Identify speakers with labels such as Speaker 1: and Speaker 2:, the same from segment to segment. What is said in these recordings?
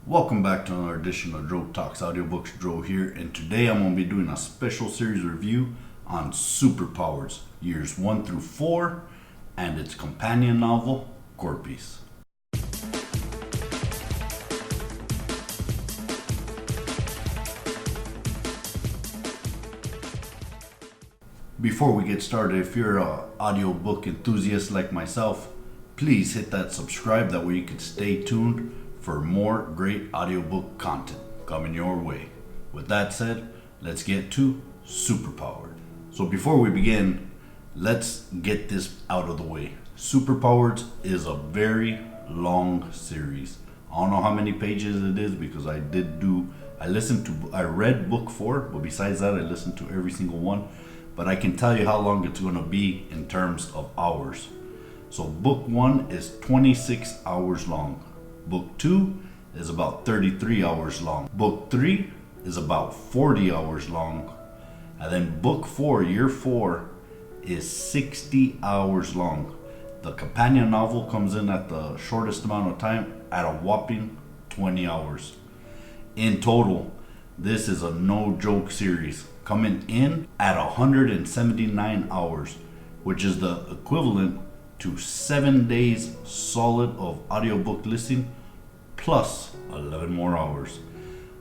Speaker 1: Welcome back to another edition of Drotalks Audiobooks. Dro here, and today I'm going to be doing a special series review on Superpowers, years 1 through 4, and its companion novel, Corpus. Before we get started, if you're an audiobook enthusiast like myself, please hit that subscribe, that way you can stay tuned for more great audiobook content coming your way. With that said, let's get to Superpowered. So before we begin, let's get this out of the way. Superpowers is a very long series. I don't know how many pages it is because I read book 4, but besides that I listened to every single one. But I can tell you how long it's going to be in terms of hours. So book 1 is 26 hours long. Book 2 is about 33 hours long. Book 3 is about 40 hours long. And then book 4, year 4, is 60 hours long. The companion novel comes in at the shortest amount of time at a whopping 20 hours. In total, this is a no joke series, coming in at 179 hours, which is the equivalent to 7 days solid of audiobook listening plus 11 more hours.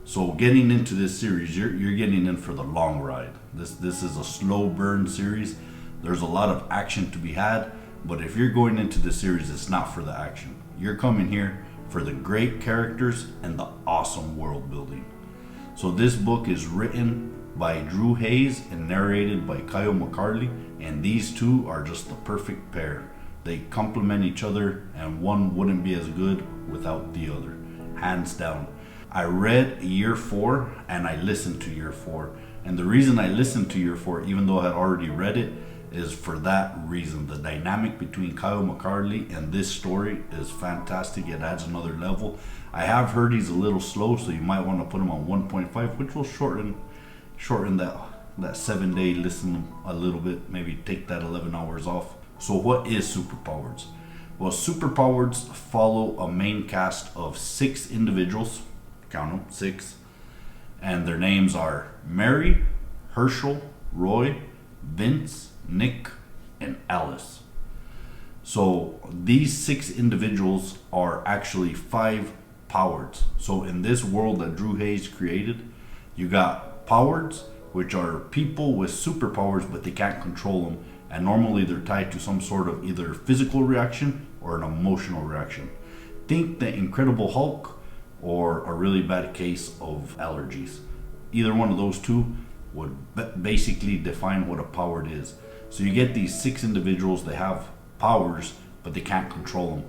Speaker 1: So getting into this series, you're getting in for the long ride. This is a slow burn series. There's a lot of action to be had, but if you're going into the series, it's not for the action. You're coming here for the great characters and the awesome world building. So this book is written by Drew Hayes and narrated by Kyle McCarthy, and these two are just the perfect pair. They complement each other, and one wouldn't be as good without the other, hands down. I read year 4 and I listened to year 4, and the reason I listened to year 4, even though I had already read it, is for that reason. The dynamic between Kyle McCarthy and this story is fantastic. It adds another level. I have heard he's a little slow, so you might want to put him on 1.5, which will shorten that 7 day listen a little bit, maybe take that 11 hours off. So what is Superpowers? Well, Superpowers follow a main cast of 6 individuals, count them, 6, and their names are Mary, Herschel, Roy, Vince, Nick, and Alice. So these 6 individuals are actually 5 powers. So in this world that Drew Hayes created, you got powers, which are people with superpowers, but they can't control them. And normally they're tied to some sort of either physical reaction or an emotional reaction. Think the Incredible Hulk or a really bad case of allergies. Either one of those two would basically define what a power is. So you get these 6 individuals, they have powers, but they can't control them.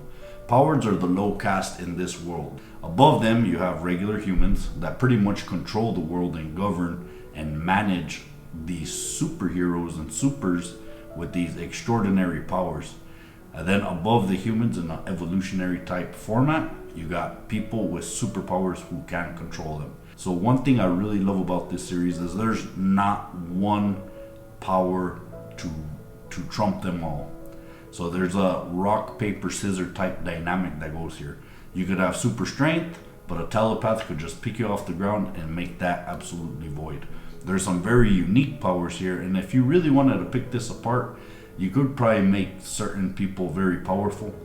Speaker 1: Powers are the low caste in this world. Above them, you have regular humans that pretty much control the world and govern and manage these superheroes and supers with these extraordinary powers. And then above the humans, in an evolutionary type format, you got people with superpowers who can't control them. So one thing I really love about this series is there's not one power to trump them all. So there's a rock, paper, scissors type dynamic that goes here. You could have super strength, but a telepath could just pick you off the ground and make that absolutely void. There's some very unique powers here, and if you really wanted to pick this apart, you could probably make certain people very powerful,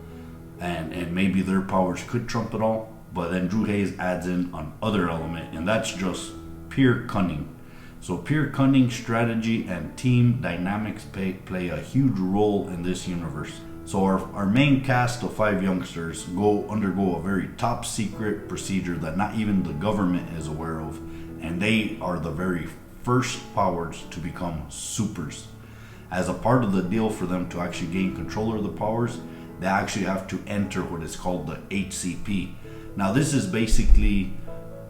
Speaker 1: and maybe their powers could trump it all. But then Drew Hayes adds in another element, and that's just pure cunning. So pure cunning, strategy, and team dynamics play a huge role in this universe. So our main cast of 5 youngsters undergo a very top secret procedure that not even the government is aware of, and they are the very first powers to become supers. As a part of the deal for them to actually gain control of the powers, they actually have to enter what is called the HCP. Now this is basically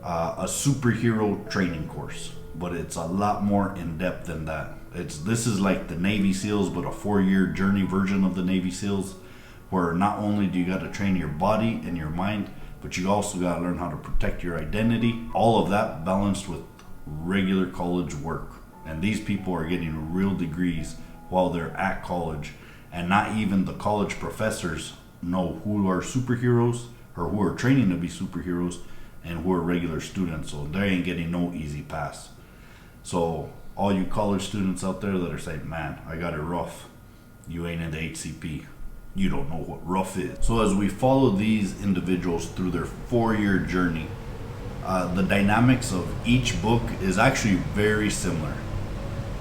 Speaker 1: a superhero training course, but it's a lot more in depth than that. This is like the Navy SEALs, but a 4-year journey version of the Navy SEAls, where not only do you got to train your body and your mind, but you also got to learn how to protect your identity. All of that balanced with regular college work. And these people are getting real degrees while they're at college, and not even the college professors know who are superheroes or who are training to be superheroes, and who are regular students, so they ain't getting no easy pass. So all you college students out there that are saying, man, I got it rough, you ain't in the HCP, you don't know what rough is. So as we follow these individuals through their 4-year journey, the dynamics of each book is actually very similar.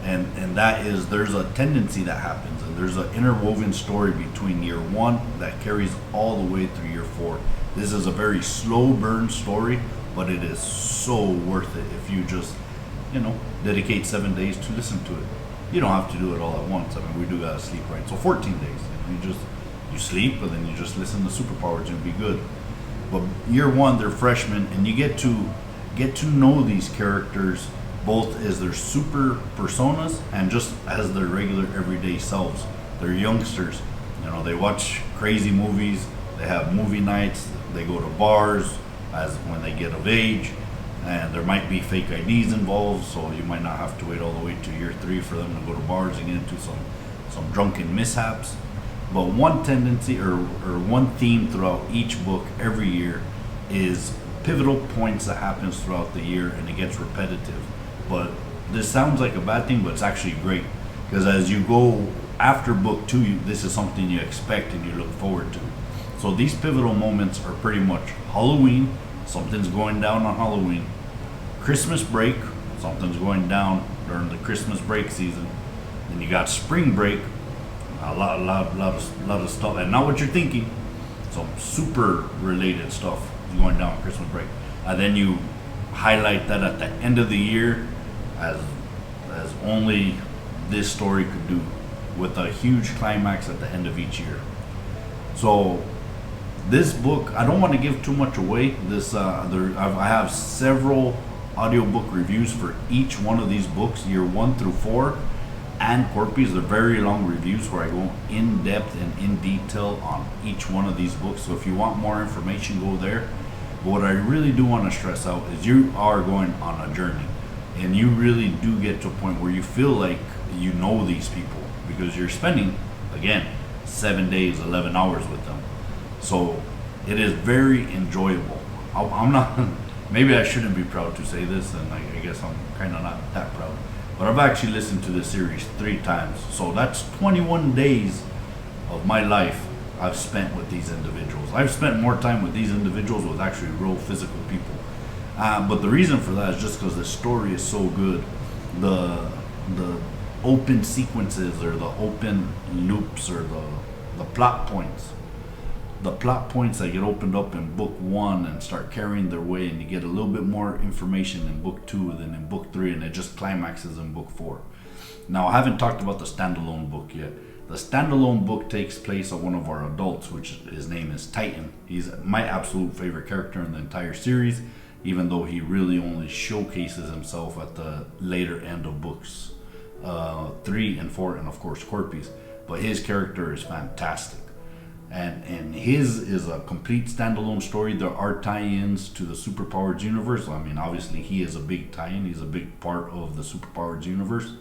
Speaker 1: And that is, there's a tendency that happens, and there's an interwoven story between year 1 that carries all the way through year 4. This is a very slow burn story, but it is so worth it if you just, dedicate 7 days to listen to it. You don't have to do it all at once. I mean, we do gotta sleep, right? So 14 days. You sleep, and then you just listen to Superpowers and be good. But year 1, they're freshmen, and you get to know these characters both as their super personas and just as their regular everyday selves. They're youngsters. They watch crazy movies, they have movie nights, they go to bars as when they get of age, and there might be fake IDs involved, so you might not have to wait all the way to year 3 for them to go to bars and get into some drunken mishaps. But one tendency or one theme throughout each book every year is pivotal points that happens throughout the year, and it gets repetitive. But this sounds like a bad thing, but it's actually great, because as you go after book 2, this is something you expect and you look forward to. So these pivotal moments are pretty much Halloween, something's going down on Halloween. Christmas break, something's going down during the Christmas break season. Then you got spring break, a lot of stuff, and not what you're thinking. Some super related stuff is going down on Christmas break, and then you highlight that at the end of the year as only this story could do, with a huge climax at the end of each year. So this book, I don't want to give too much away. I have several audiobook reviews for each one of these books, year 1 through 4, and Corpies. They're very long reviews where I go in depth and in detail on each one of these books. So if you want more information, go there. But what I really do want to stress out is you are going on a journey, and you really do get to a point where you feel like you know these people, because you're spending, again, 7 days, 11 hours with them. So it is very enjoyable. I'm not, maybe I shouldn't be proud to say this, and I guess I'm kind of not that proud, but I've actually listened to this series 3 times. So that's 21 days of my life I've spent with these individuals. I've spent more time with these individuals with actually real physical people. But the reason for that is just because the story is so good. The open sequences, or the open loops, or the plot points. The plot points that get opened up in book 1 and start carrying their way, and you get a little bit more information in book 2 than in book 3, and it just climaxes in book 4. Now, I haven't talked about the standalone book yet. The standalone book takes place on one of our adults, which his name is Titan. He's my absolute favorite character in the entire series, even though he really only showcases himself at the later end of books 3 and 4, and of course Corpies. But his character is fantastic. And his is a complete standalone story. There are tie-ins to the Superpowers universe. I mean, obviously he is a big tie-in. He's a big part of the Superpowers universe.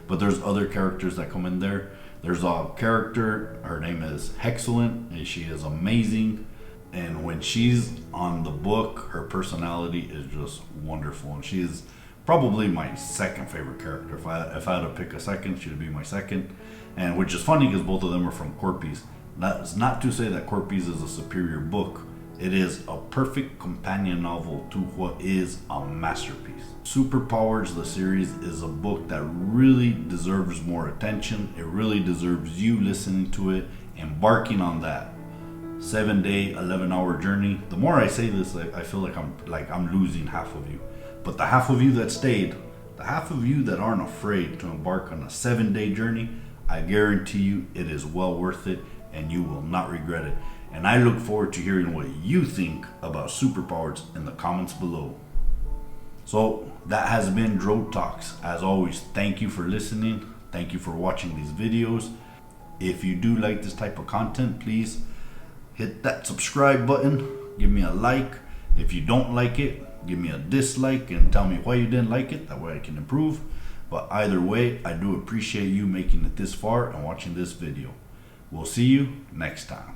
Speaker 1: But there's other characters that come in there. There's a character, her name is Hexcellent, and she is amazing. And when she's on the book, her personality is just wonderful. And she is probably my second favorite character. If I had to pick a second, she would be my second. And which is funny because both of them are from Corpies. That's not to say that Corpies is a superior book. It is a perfect companion novel to what is a masterpiece. Superpowers, the series, is a book that really deserves more attention. It really deserves you listening to it, embarking on that 7-day, 11-hour journey. The more I say this, I feel like I'm losing half of you. But the half of you that stayed, the half of you that aren't afraid to embark on a 7-day journey, I guarantee you it is well worth it, and you will not regret it. And I look forward to hearing what you think about Superpowers in the comments below. So that has been Drotalks. As always, thank you for listening. Thank you for watching these videos. If you do like this type of content, please hit that subscribe button. Give me a like. If you don't like it, give me a dislike and tell me why you didn't like it. That way I can improve. But either way, I do appreciate you making it this far and watching this video. We'll see you next time.